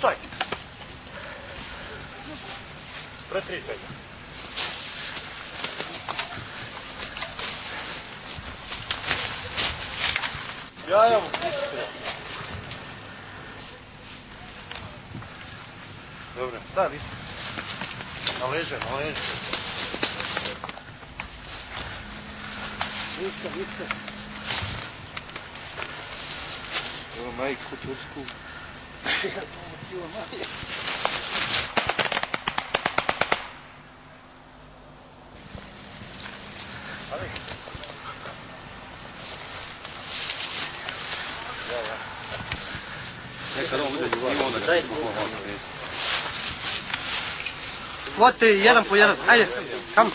Staj. Pretricaj ga. Ja, evo. Dobro. Da, visi. Na leže. Viste. Evo majku tursku. Ja, to ti ovo maje. Voti jedan po jedan, ajde, kam?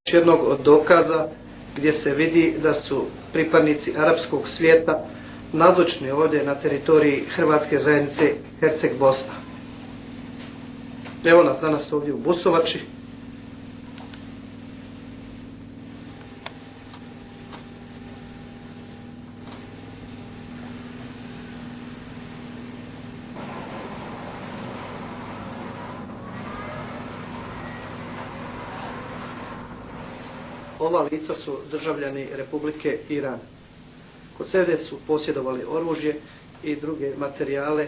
Još jednog od dokaza gdje se vidi da su pripadnici arapskog svijeta nazočni ovdje na teritoriji Hrvatske zajednice Herceg-Bosna. Evo nas danas ovdje u Busovači. Ova lica su državljani Republike Iran. Kod sebe su posjedovali oružje i druge materijale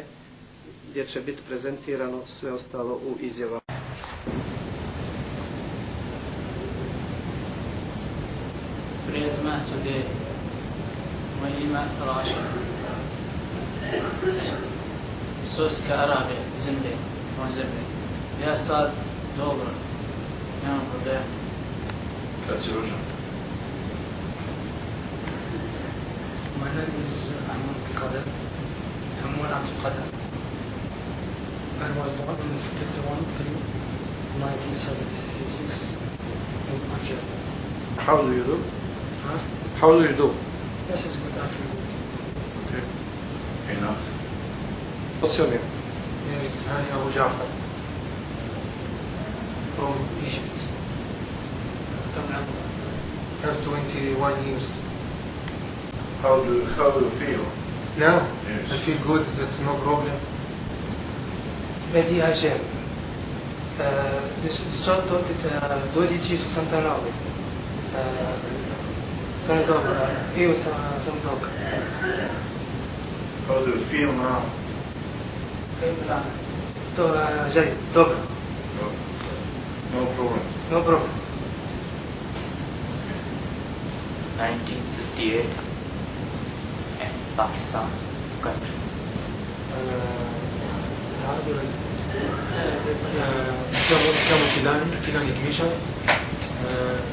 gdje će biti prezentirano sve ostalo u izjavama. Prezime Sude, moje ime Raša. Saudijska Arabija, zemlje. Ja sad dobro, nemam problema. Kad si rođen? My name is Ahmad Qadir. Hammoul Abdul Qadir. I was born on 51/3/1976 in Algeria. How do you do? Huh? How do you do? This is good. I feel good. Okay. Enough. What's your name? My name is Hani Abu Jafar from Egypt. I have 21 years. How do you feel? Now, Yes. I feel good. That's no problem. Mehdi Hachem. Diciotto di 12 69. Sono dobro. Io sono dobro. How do you feel now? Dobro. No problem. No problem. 1968 in Pakistan country. Chiamo Kilani Gmisha.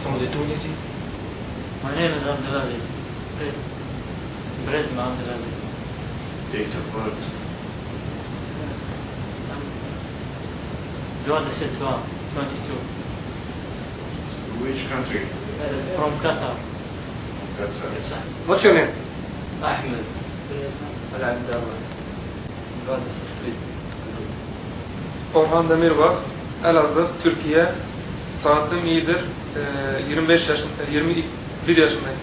Sono di Tunisi. My name is Abdulaziz. Prezime Abdulaziz. Date of birth. 22. Which country? From Qatar. Qatar. What's your name? Ahmed. Al-Abdallah. 23. Orhan Demirbak, Elazığ, Türkiye. Saatim iyidir. 21 yaşındayım.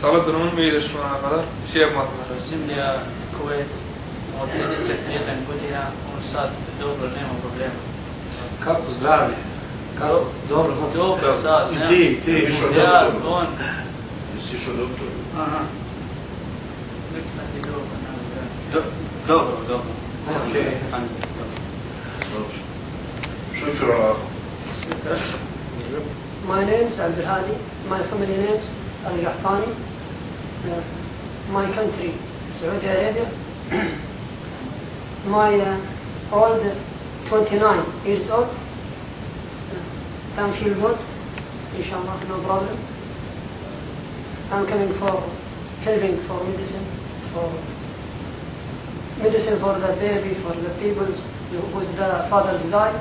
Sağlık durumum iyidir şu ana kadar. Bir şey yapmadılar. Земля, Kuwait. Od 31 godina, on sad dobro, nema problema. Kako zdravlje? Kako? Dobro. Dobro sad, I ti. Išao ja, doktor. on. Jesi išao doktor? Aha. Već sad je dobro, nema Dobro. problema. Dobro. Šuću Allah. My name is Abdul Hadi. My family name is Al-Gahtani. My country, Saudi Arabia. My old 29 years old. I feel good. Inshallah, no problem. I'm coming for helping for medicine for the baby, for the people whose the fathers died.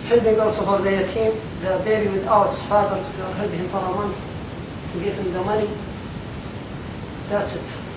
Helping also for the yatim, the baby without fathers. We are helping him for a month to give him the money. That's it.